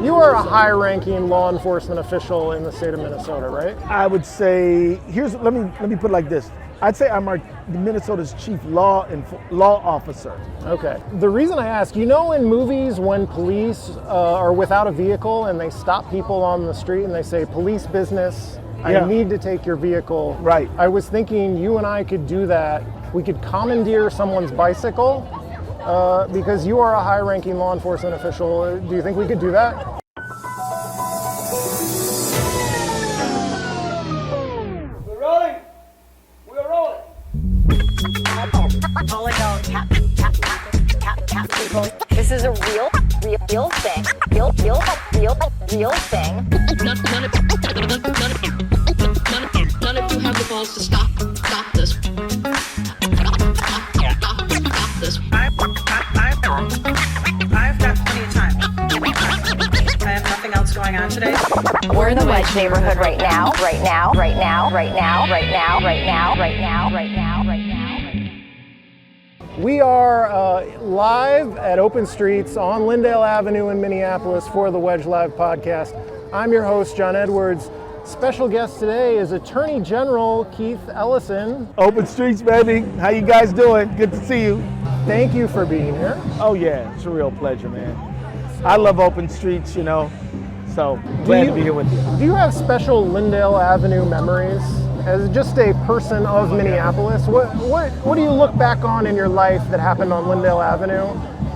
You are a high-ranking law enforcement official in the state of Minnesota, right? I would say, let me put it like this. I'd say I'm Minnesota's chief law officer. Okay. The reason I ask, you know, in movies when police are without a vehicle and they stop people on the street and they say, police business, I need to take your vehicle. Right. I was thinking you and I could do that. We could commandeer someone's bicycle because you are a high-ranking law enforcement official. Do you think we could do that? This is a real thing. Real thing. None of you have the balls to stop this. Stop this. I've got plenty of time. I have nothing else going on today. We're in the Wedge neighborhood right now. We are live at Open Streets on Lyndale Avenue in Minneapolis for the Wedge Live podcast. I'm your host, John Edwards. Special guest today is Attorney General Keith Ellison. Open Streets, baby. How you guys doing? Good to see you. Thank you for being here. Oh yeah, it's a real pleasure, man. I love Open Streets, you know, so glad to be here with you. Do you have special Lyndale Avenue memories? As just a person of Minneapolis, what do you look back on in your life that happened on Lyndale Avenue?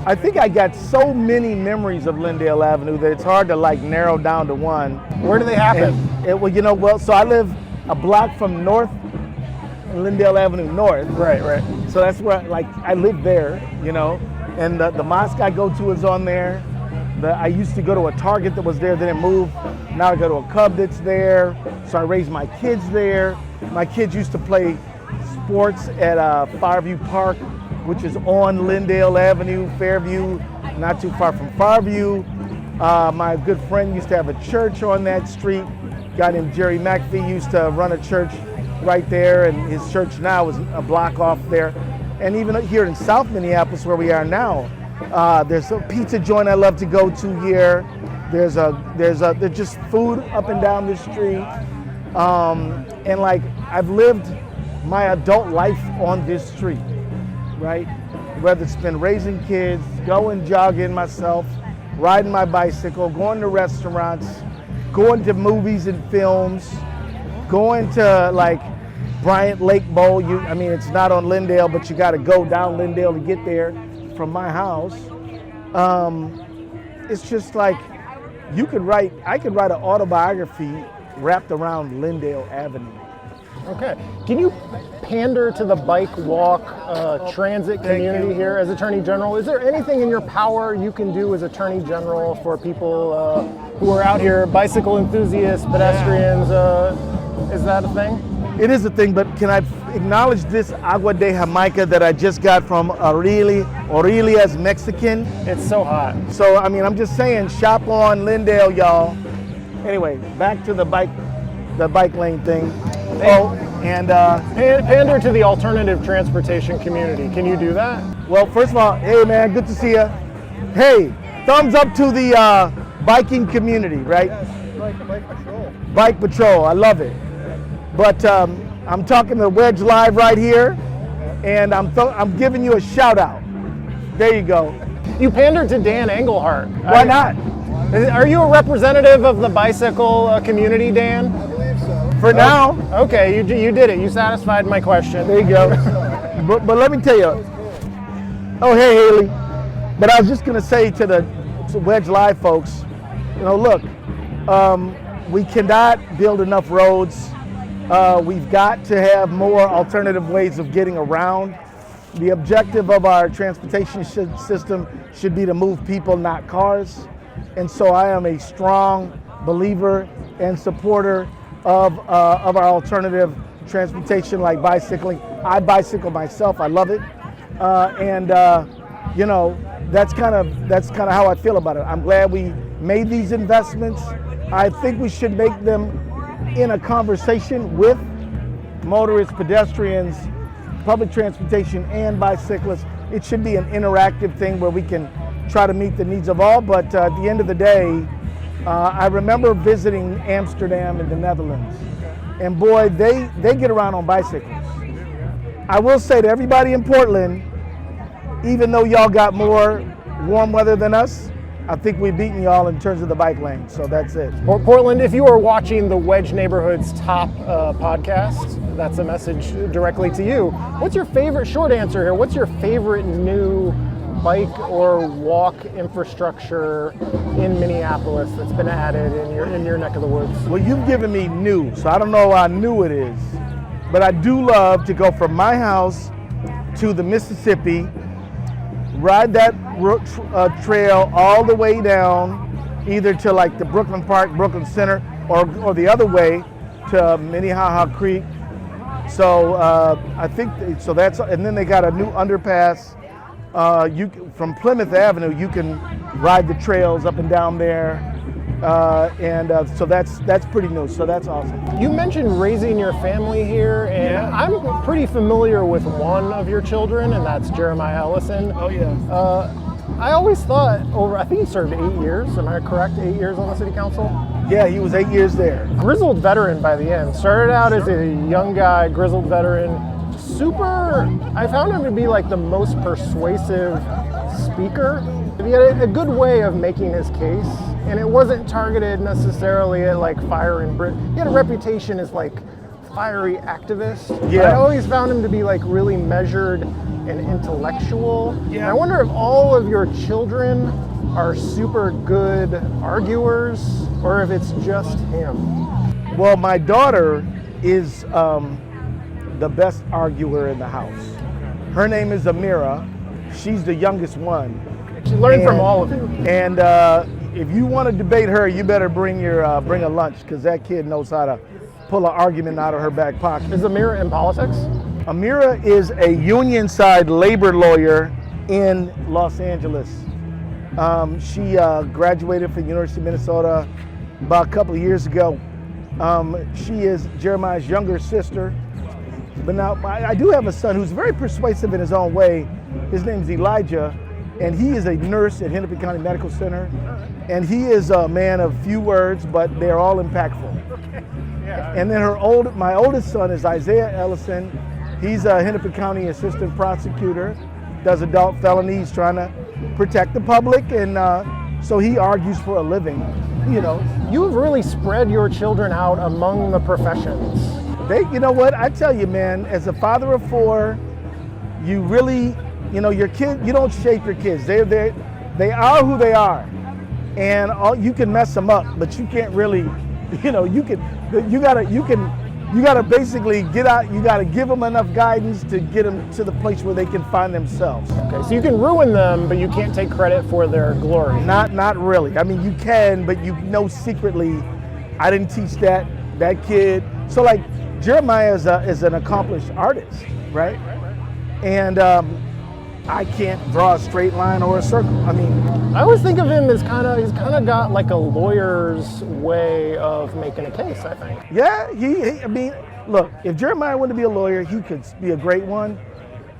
I think I got so many memories of Lyndale Avenue that it's hard to narrow down to one. Where do they happen? So I live a block from North Lyndale Avenue North. Right. So that's where I live there, you know, and the mosque I go to is on there. I used to go to a Target that was there, then it moved. Now I go to a Cub that's there. So I raised my kids there. My kids used to play sports at Fairview Park, which is on Lyndale Avenue, Fairview, not too far from Fairview. My good friend used to have a church on that street. A guy named Jerry McPhee used to run a church right there, and his church now is a block off there. And even here in South Minneapolis, where we are now, there's a pizza joint I love to go to here. There's just food up and down the street. And I've lived my adult life on this street, right? Whether it's been raising kids, going jogging myself, riding my bicycle, going to restaurants, going to movies and films, going to Bryant Lake Bowl. It's not on Lyndale, but you got to go down Lyndale to get there from my house. It's just I could write an autobiography wrapped around Lyndale Avenue. Okay. Can you pander to the bike walk transit community here as Attorney General? Is there anything in your power you can do as Attorney General for people who are out here, bicycle enthusiasts, pedestrians? Is that a thing? It is a thing, but can I acknowledge this agua de Jamaica that I just got from Aurelia's Mexican? It's so hot. So, I'm just saying, shop on Lyndale, y'all. Anyway, back to the bike lane thing. Pander to the alternative transportation community. Can you do that? Well, first of all, hey man, good to see you. Hey, thumbs up to the biking community, right? Bike patrol. Bike patrol, I love it. But I'm talking to Wedge Live right here, and I'm giving you a shout out. There you go. You pandered to Dan Engelhardt. Why not? Are you a representative of the bicycle community, Dan? I believe so. For now. Okay, you did it. You satisfied my question. There you go. but let me tell you. Oh, hey, Haley. But I was just going to say to Wedge Live folks, look, we cannot build enough roads. We've got to have more alternative ways of getting around. The objective of our transportation system should be to move people, not cars. And so I am a strong believer and supporter of our alternative transportation like bicycling. I bicycle myself, I love it. That's kind of how I feel about it. I'm glad we made these investments. I think we should make them in a conversation with motorists, pedestrians, public transportation, and bicyclists. It should be an interactive thing where we can try to meet the needs of all, but at the end of the day, I remember visiting Amsterdam in the Netherlands, and boy, they get around on bicycles. I will say to everybody in Portland, even though y'all got more warm weather than us, I think we've beaten y'all in terms of the bike lane, so that's it. Portland, if you are watching the Wedge Neighborhood's Top podcast, that's a message directly to you. What's your favorite, short answer here, what's your favorite new bike or walk infrastructure in Minneapolis that's been added in your neck of the woods? Well, you've given me new, so I don't know how new it is, but I do love to go from my house to the Mississippi, ride that trail all the way down, either to like the Brooklyn Park, Brooklyn Center, or the other way to Minnehaha Creek. So I think so. That's, and then they got a new underpass. From Plymouth Avenue, you can ride the trails up and down there, so that's pretty new. So that's awesome. You mentioned raising your family here, and Yeah. I'm pretty familiar with one of your children, and that's Jeremiah Ellison. Oh yeah. I always thought I think he served 8 years. Am I correct? 8 years on the city council? Yeah, he was 8 years there. Grizzled veteran by the end. Started out as a young guy, grizzled veteran. I found him to be like the most persuasive speaker. He had a good way of making his case, and it wasn't targeted necessarily at like fire and Brit. He had a reputation as like fiery activist. Yeah. But I always found him to be like really measured and intellectual. Yeah. And I wonder if all of your children are super good arguers, or if it's just him. Well, my daughter is the best arguer in the house. Her name is Amira. She's the youngest one. She learned from all of you. And if you want to debate her, you better bring a lunch, because that kid knows how to pull an argument out of her back pocket. Is Amira in politics? Amira is a union side labor lawyer in Los Angeles. She graduated from the University of Minnesota about a couple of years ago. She is Jeremiah's younger sister. But now I do have a son who's very persuasive in his own way. His name's Elijah, and he is a nurse at Hennepin County Medical Center. And he is a man of few words, but they're all impactful. And then my oldest son is Isaiah Ellison. He's a Hennepin County assistant prosecutor, does adult felonies, trying to protect the public, and so he argues for a living, you know. You've really spread your children out among the professions. You know what, I tell you, man, as a father of four, you really, your kid, you don't shape your kids. They are who they are. And you can mess them up, but you can't really, you gotta basically get out, you gotta give them enough guidance to get them to the place where they can find themselves. Okay, so you can ruin them, but you can't take credit for their glory. Not really. I mean, you can, but you know secretly, I didn't teach that kid. So like, Jeremiah is an accomplished artist, right? And I can't draw a straight line or a circle. I mean, I always think of him as he's kind of got like a lawyer's way of making a case, I think. Yeah, I mean, look, if Jeremiah wanted to be a lawyer, he could be a great one.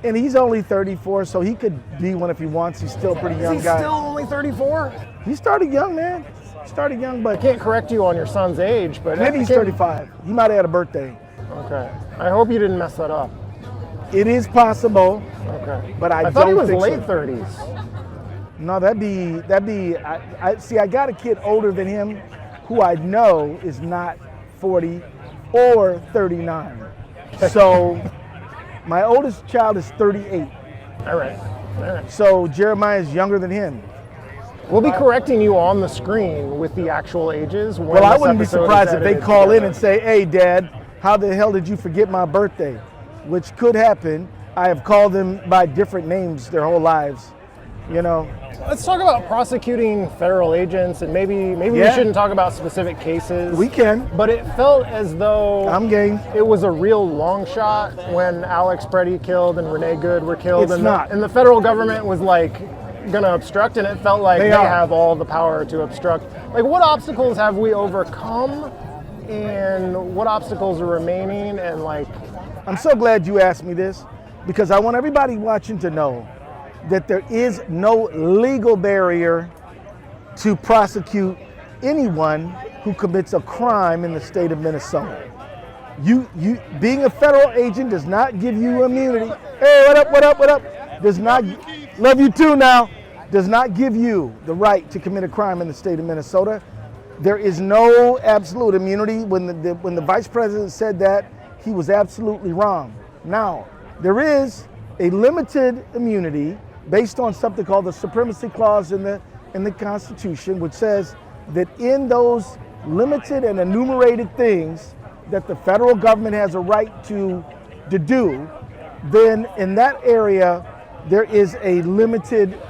And he's only 34, so he could be one if he wants. He's still a pretty young guy. Is he still only 34? He started young, man. Started young, but I can't correct you on your son's age, but maybe he's 35. He might have had a birthday. Okay. I hope you didn't mess that up. It is possible. Okay. But I thought he don't was think late so. 30s. No, that'd be. I got a kid older than him, who I know is not 40 or 39. So my oldest child is 38. All right. So Jeremiah is younger than him. We'll be correcting you on the screen with the actual ages. When Well, I this wouldn't be episode is surprised if they edited call in together. and say, "Hey, Dad, how the hell did you forget my birthday?" Which could happen. I have called them by different names their whole lives, Let's talk about prosecuting federal agents, and maybe we Yeah. shouldn't talk about specific cases. We can. But it felt as though I'm game. it was a real long shot when Alex Preddy killed and Renee Good were killed. It's and not. And the federal government was like going to obstruct, and it felt like They they are. have all the power to obstruct. Like, what obstacles have we overcome, and what obstacles are remaining? And like, I'm so glad you asked me this, because I want everybody watching to know that there is no legal barrier to prosecute anyone who commits a crime in the state of Minnesota. You being a federal agent does not give you immunity. Hey, what up, what up, what up? Does not, love you too now, does not give you the right to commit a crime in the state of Minnesota. There is no absolute immunity. When the vice president said that, he was absolutely wrong. Now, there is a limited immunity based on something called the Supremacy Clause in the Constitution, which says that in those limited and enumerated things that the federal government has a right to do, then in that area there is a limited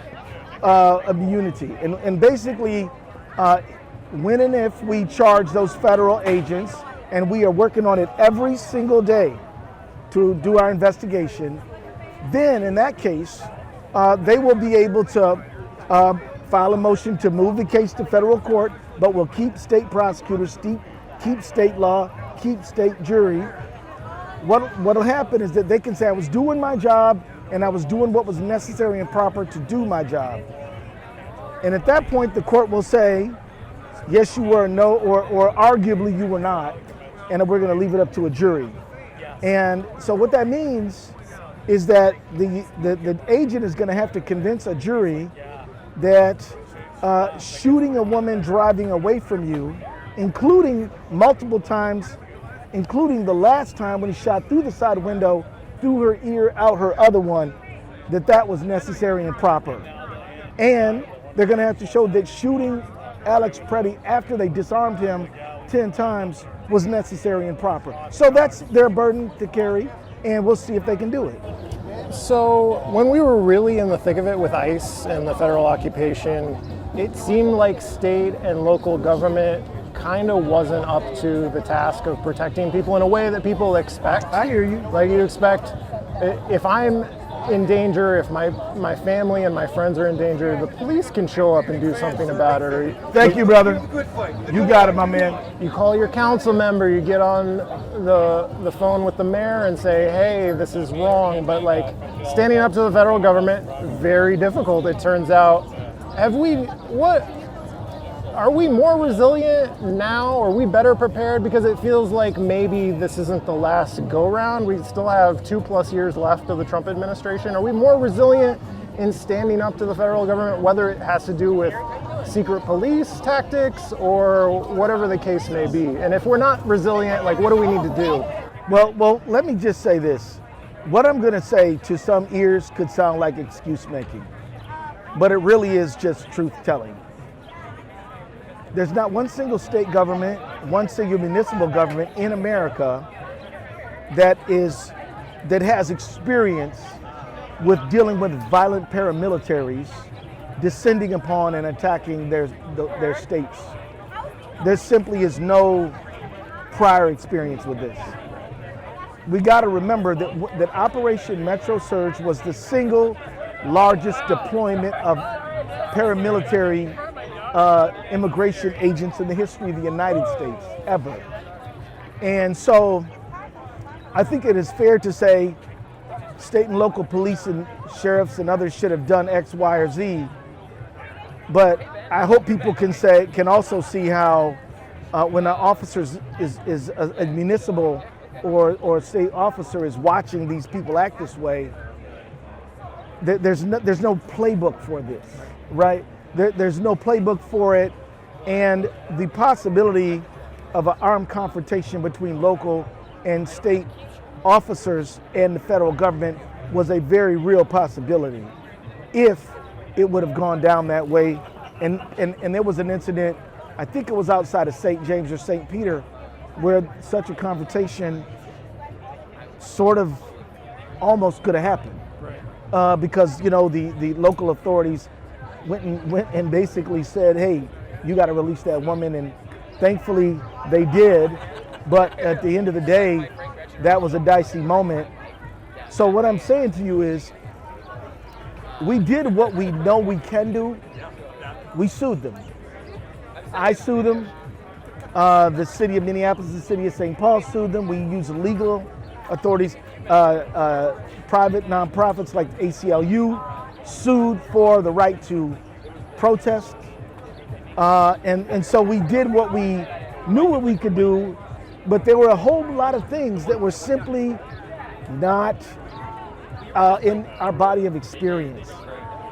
immunity. And basically, when and if we charge those federal agents, and we are working on it every single day to do our investigation, then in that case, they will be able to file a motion to move the case to federal court, but will keep state prosecutors, keep state law, keep state jury. What'll happen is that they can say, I was doing my job and I was doing what was necessary and proper to do my job. And at that point, the court will say, yes, you were, no, or arguably you were not, and we're gonna leave it up to a jury. And so what that means is that the agent is gonna have to convince a jury that shooting a woman driving away from you, including multiple times, including the last time when he shot through the side window, through her ear, out her other one, that was necessary and proper. And they're gonna have to show that shooting Alex Preddy after they disarmed him 10 times was necessary and proper. So that's their burden to carry, and we'll see if they can do it. So when we were really in the thick of it with ICE and the federal occupation, it seemed like state and local government kind of wasn't up to the task of protecting people in a way that people expect. I hear you. Like you expect, if I'm in danger, if my family and my friends are in danger, the police can show up and do something about it. Or Thank you, brother. You got it, my man. you call your council member, you get on the phone with the mayor and say, hey, this is wrong. But like standing up to the federal government, very difficult, it turns out. Are we more resilient now? Are we better prepared? Because it feels like maybe this isn't the last go-round. We still have 2+ years left of the Trump administration. Are we more resilient in standing up to the federal government, whether it has to do with secret police tactics or whatever the case may be? And if we're not resilient, like, what do we need to do? Well, let me just say this. What I'm gonna say to some ears could sound like excuse making, but it really is just truth telling. There's not one single state government, one single municipal government in America that has experience with dealing with violent paramilitaries descending upon and attacking their states. There simply is no prior experience with this. We got to remember that Operation Metro Surge was the single largest deployment of paramilitary immigration agents in the history of the United States, ever. And so I think it is fair to say state and local police and sheriffs and others should have done X, Y, or Z. But I hope people can also see how when an officer is a municipal or state officer is watching these people act this way, there's no playbook for this, right? There's no playbook for it, and the possibility of an armed confrontation between local and state officers and the federal government was a very real possibility if it would have gone down that way. And there was an incident, I think it was outside of St. James or St. Peter, where such a confrontation sort of almost could have happened. Right. Because the local authorities went and basically said, hey, you got to release that woman, and thankfully they did, but at the end of the day, that was a dicey moment. So what I'm saying to you is, we did what we know we can do. We sued them. I sued them. The city of Minneapolis, the city of St. Paul sued them. We used legal authorities, private nonprofits like ACLU sued for the right to protest. And so we did what we knew what we could do, but there were a whole lot of things that were simply not in our body of experience.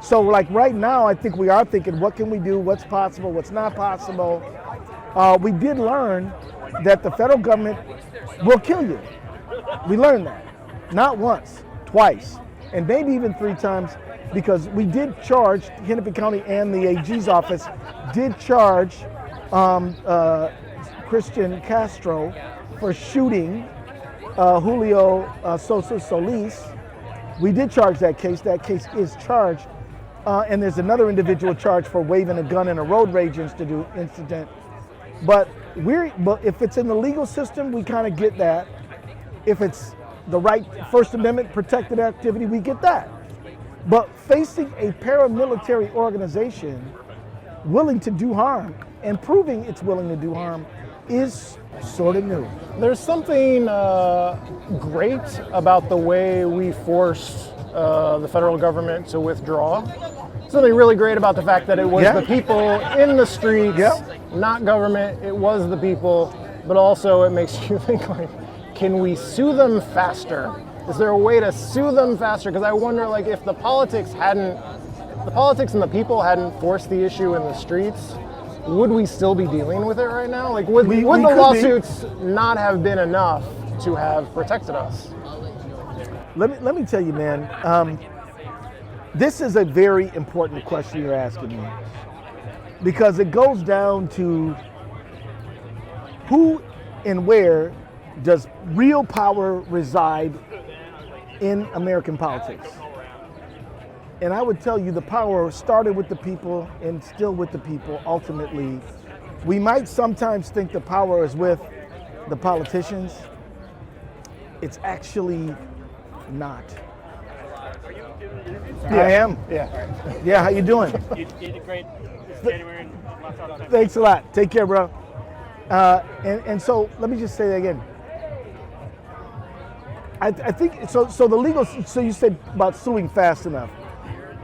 So like right now, I think we are thinking, what can we do? What's possible? What's not possible? We did learn that the federal government will kill you. We learned that. Not once, twice, and maybe even 3 times, because we did charge, Hennepin County and the AG's office did charge Christian Castro for shooting Julio Sosa Solis. We did charge that case. That case is charged. And there's another individual charged for waving a gun in a road rage incident. But if it's in the legal system, we kind of get that. If it's the right First Amendment protected activity, we get that. But facing a paramilitary organization willing to do harm and proving it's willing to do harm is sort of new. There's something great about the way we forced the federal government to withdraw. Something really great about the fact that it was the people in the streets, not government. It was the people, but also it makes you think, like, can we sue them faster? Is there a way to sue them faster? Because I wonder, like, if the politics and the people hadn't forced the issue in the streets, would we still be dealing with it right now? Like, would the lawsuits not have been enough to have protected us? Let me tell you, man, this is a very important question you're asking me, because it goes down to who and where does real power reside in American politics. And I would tell you the power started with the people and still with the people ultimately. We might sometimes think the power is with the politicians. It's actually not. I am. Yeah, how you doing? You did great this January. Thanks a lot. Take care, bro. And so let me just say that again. I think so. So the legal. So you said about suing fast enough.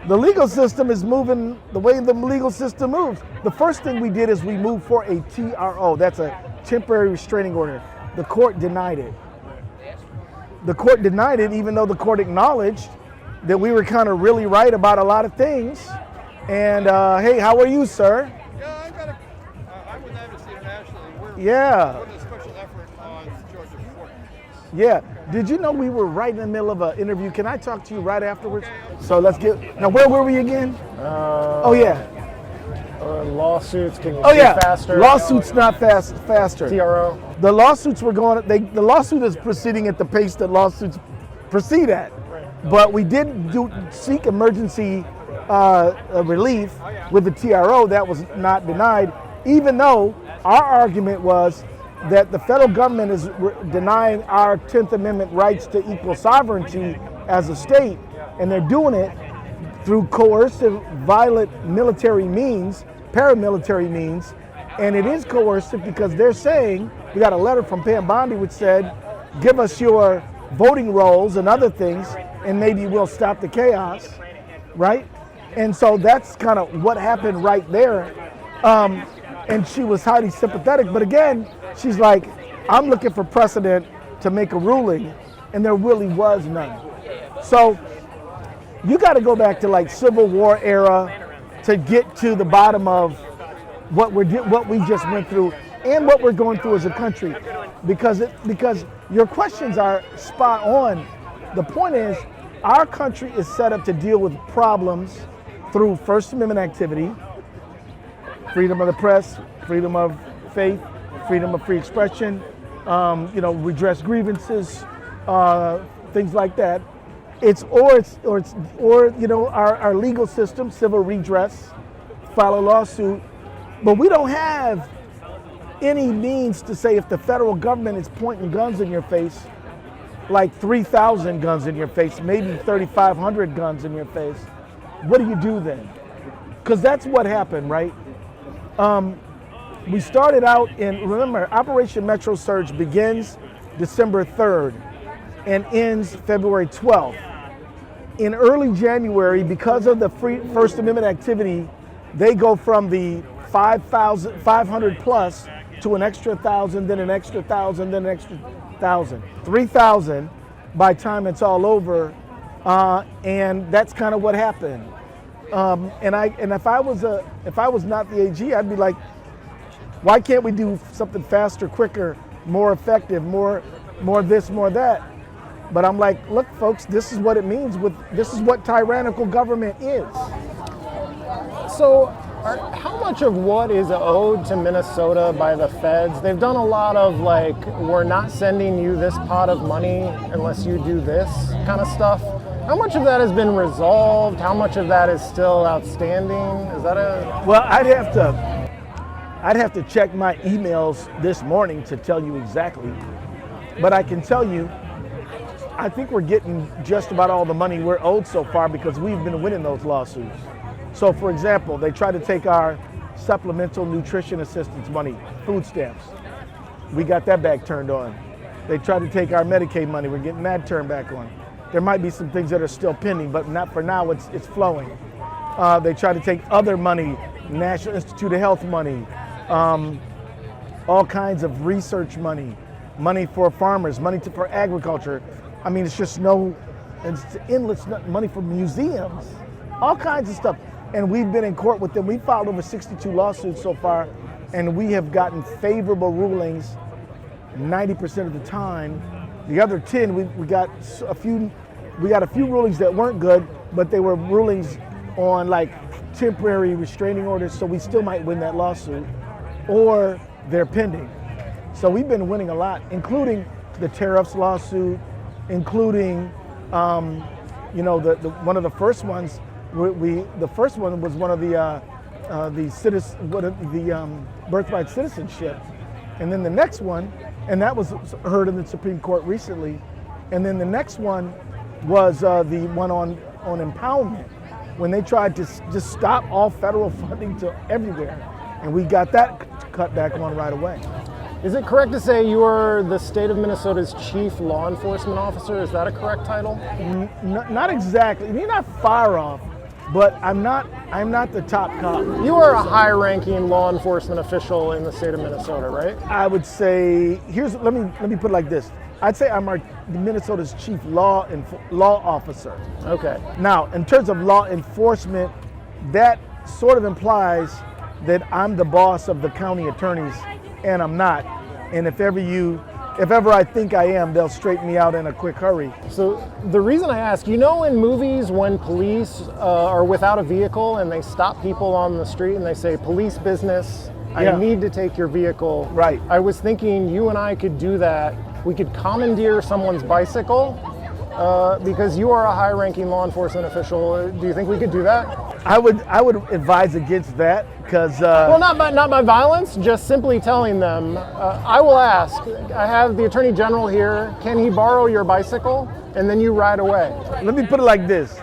The legal system is moving the way the legal system moves. The first thing we did is we moved for a TRO. That's a temporary restraining order. The court denied it. The court denied it, even though the court acknowledged that we were kind of really right about a lot of things. And hey, how are you, sir? Yeah, I'm with Amnesty International. We're putting a special effort on Georgia Fort. Yeah. Did you know we were right in the middle of an interview? Can I talk to you right afterwards? So let's get. Now, where were we again? Lawsuits. Can you sue faster? Lawsuits not faster. TRO. The lawsuits were going. The lawsuit is proceeding at the pace that lawsuits proceed at. But we did seek emergency relief with the TRO. That was not denied, even though our argument was that the federal government is denying our 10th Amendment rights to equal sovereignty as a state, and they're doing it through coercive, violent military means, paramilitary means, and it is coercive because they're saying, we got a letter from Pam Bondi which said, give us your voting rolls and other things, and maybe we'll stop the chaos, right? And so that's kind of what happened right there. And she was highly sympathetic, but again, she's like, I'm looking for precedent to make a ruling, and there really was none. So you got to go back to like Civil War era to get to the bottom of what we just went through and what we're going through as a country, because your questions are spot on. The point is, our country is set up to deal with problems through First Amendment activity, freedom of the press, freedom of faith, freedom of free expression, redress grievances, things like that. Our legal system, civil redress, file a lawsuit, but we don't have any means to say if the federal government is pointing guns in your face, like 3,000 guns in your face, maybe 3,500 guns in your face, what do you do then? Because that's what happened, right? We started out remember, Operation Metro Surge begins December 3rd and ends February 12th. In early January, because of the First Amendment activity, they go from the 500 plus to an extra 1,000, then an extra 1,000, then an extra 1,000, 3,000 by the time it's all over, and that's kind of what happened. And if I was not the AG, I'd be like, why can't we do something faster, quicker, more effective, more this, more that? But I'm like, look, folks, this is what it means. This is what tyrannical government is. So, how much of what is owed to Minnesota by the feds? They've done a lot of like, we're not sending you this pot of money unless you do this kind of stuff. How much of that has been resolved? How much of that is still outstanding? Is that a... Well, I'd have to check my emails this morning to tell you exactly. But I can tell you, I think we're getting just about all the money we're owed so far because we've been winning those lawsuits. So for example, they tried to take our supplemental nutrition assistance money, food stamps. We got that back turned on. They tried to take our Medicaid money. We're getting that turned back on. There might be some things that are still pending, but not for now, it's flowing. They tried to take other money, National Institute of Health money, all kinds of research money, money for farmers, money for agriculture. I mean, it's endless money for museums, all kinds of stuff. And we've been in court with them. We filed over 62 lawsuits so far, and we have gotten favorable rulings 90% of the time. The other 10, we got a few rulings that weren't good, but they were rulings on like temporary restraining orders, so we still might win that lawsuit, or they're pending. So we've been winning a lot, including the tariffs lawsuit, including one of the first ones. The first one was one of the birthright citizenship, and then the next one, and that was heard in the Supreme Court recently, and then the next one was the one on impoundment, when they tried to just stop all federal funding to everywhere, and we got that cut back on right away. Is it correct to say you are the state of Minnesota's chief law enforcement officer? Is that a correct title? Not exactly. You're not far off, but I'm not the top cop. You are a high-ranking law enforcement official in the state of Minnesota, right? I would say let me put it like this. I'd say I'm Minnesota's chief law officer. Okay. Now, in terms of law enforcement, that sort of implies that I'm the boss of the county attorneys, and I'm not. And if ever I think I am, they'll straighten me out in a quick hurry. So the reason I ask, in movies when police are without a vehicle and they stop people on the street and they say, police business, I need to take your vehicle. Right. I was thinking you and I could do that. We could commandeer someone's bicycle because you are a high-ranking law enforcement official. Do you think we could do that? I would advise against that because... Well, not by violence, just simply telling them, I will ask, I have the Attorney General here, can he borrow your bicycle? And then you ride away. Let me put it like this.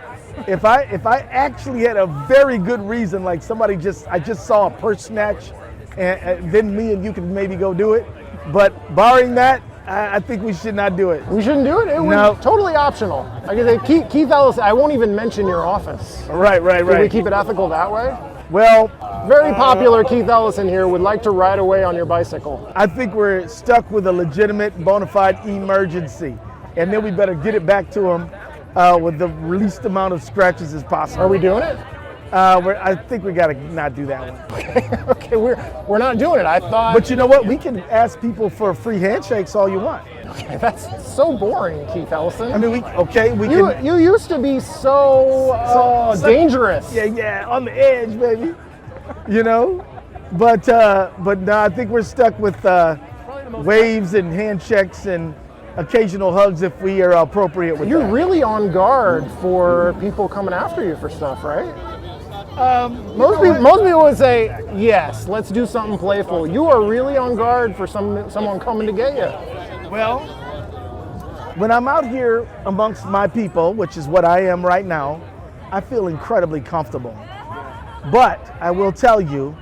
If I actually had a very good reason, like I just saw a purse snatch, and then me and you could maybe go do it. But barring that, I think we should not do it. We shouldn't do it? It was totally optional. Like I say, Keith Ellison, I won't even mention your office. Right. Can we keep it ethical that way? Well, very popular Keith Ellison here would like to ride away on your bicycle. I think we're stuck with a legitimate, bona fide emergency. And then we better get it back to him with the least amount of scratches as possible. Are we doing it? I think we gotta not do that one. Okay, we're not doing it. I thought. But you know what? We can ask people for free handshakes all you want. Okay, that's so boring, Keith Ellison. I mean, we can. You used to be so dangerous. Yeah, on the edge, baby. But no, I think we're stuck with waves and handshakes and occasional hugs if we are appropriate with You're that. really on guard for people coming after you for stuff, right? Most people would say, yes, let's do something playful. You are really on guard for someone coming to get you. Well, when I'm out here amongst my people, which is what I am right now, I feel incredibly comfortable. But I will tell you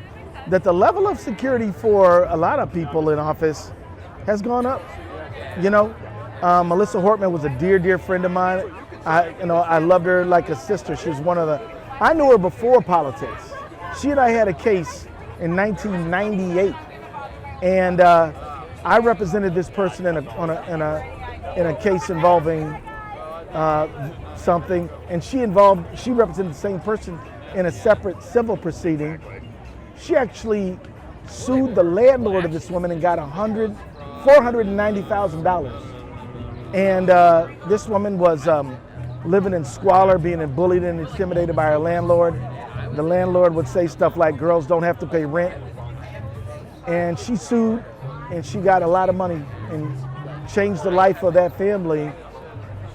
that the level of security for a lot of people in office has gone up. Melissa Hortman was a dear friend of mine. I loved her like a sister. She was I knew her before politics. She and I had a case in 1998, and I represented this person in a case involving something, and she represented the same person in a separate civil proceeding. She actually sued the landlord of this woman and got $490,000. And this woman was living in squalor, being bullied and intimidated by her landlord. The landlord would say stuff like, girls don't have to pay rent. And she sued, and she got a lot of money and changed the life of that family.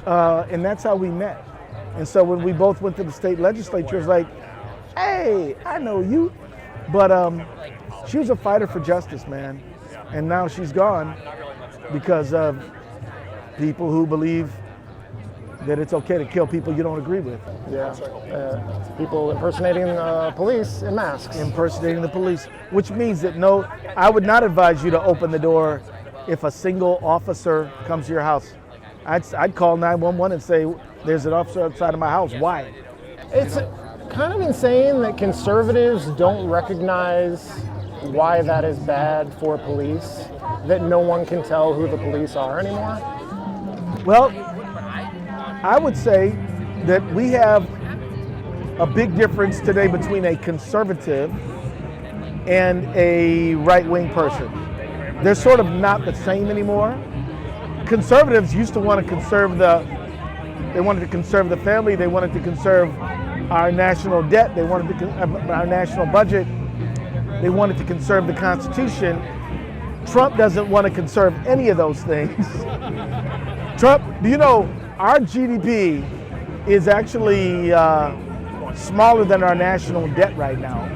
And that's how we met. And so when we both went to the state legislature, it was like, hey, I know you. But she was a fighter for justice, man. And now she's gone because of people who believe that it's okay to kill people you don't agree with. Yeah, people impersonating police in masks. Impersonating the police, which means that no, I would not advise you to open the door if a single officer comes to your house. I'd call 911 and say, there's an officer outside of my house, why? It's kind of insane that conservatives don't recognize why that is bad for police, that no one can tell who the police are anymore. Well, I would say that we have a big difference today between a conservative and a right-wing person. They're sort of not the same anymore. Conservatives used to want to conserve they wanted to conserve the family, they wanted to conserve our national debt, they wanted to our national budget, they wanted to conserve the Constitution. Trump doesn't want to conserve any of those things. Trump, do you know, our GDP is actually smaller than our national debt right now.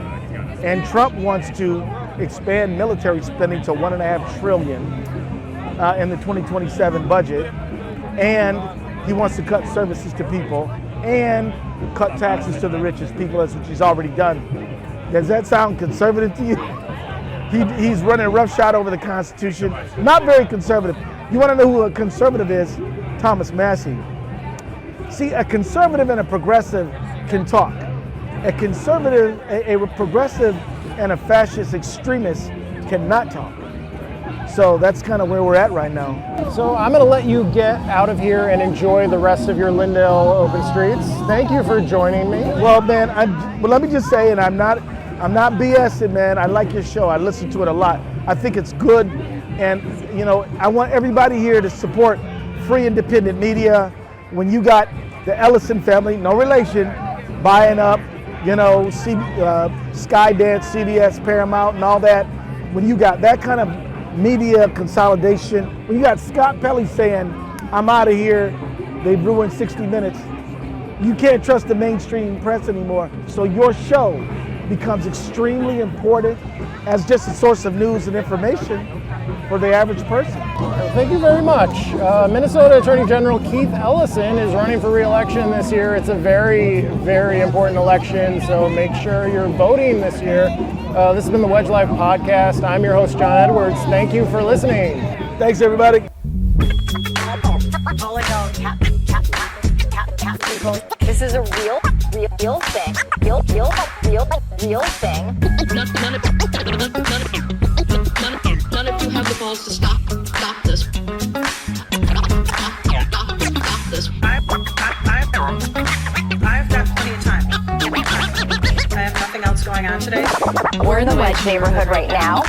And Trump wants to expand military spending to $1.5 trillion in the 2027 budget. And he wants to cut services to people and cut taxes to the richest people, as which he's already done. Does that sound conservative to you? He's running a roughshod over the Constitution. Not very conservative. You want to know who a conservative is? Thomas Massey. See, a conservative and a progressive can talk. A conservative, a progressive and a fascist extremist cannot talk. So that's kind of where we're at right now. So I'm going to let you get out of here and enjoy the rest of your Lyndale open streets. Thank you for joining me. Well, man, let me just say, and I'm not BSing, man. I like your show. I listen to it a lot. I think it's good. And, you know, I want everybody here to support free independent media. When you got the Ellison family, no relation, buying up, you know, Skydance, CBS, Paramount, and all that. When you got that kind of media consolidation, when you got Scott Pelley saying, I'm out of here, they've ruined 60 Minutes, you can't trust the mainstream press anymore. So your show becomes extremely important as just a source of news and information for the average person. Thank you very much. Minnesota Attorney General Keith Ellison is running for re-election this year. It's a very, very important election, so make sure you're voting this year. This has been the Wedge Life Podcast. I'm your host, John Edwards. Thank you for listening. Thanks, everybody. This is a real thing. Real thing. None of you have the balls to stop this. Stop this. I've got plenty of time. I have nothing else going on today. We're in the Wedge neighborhood right now.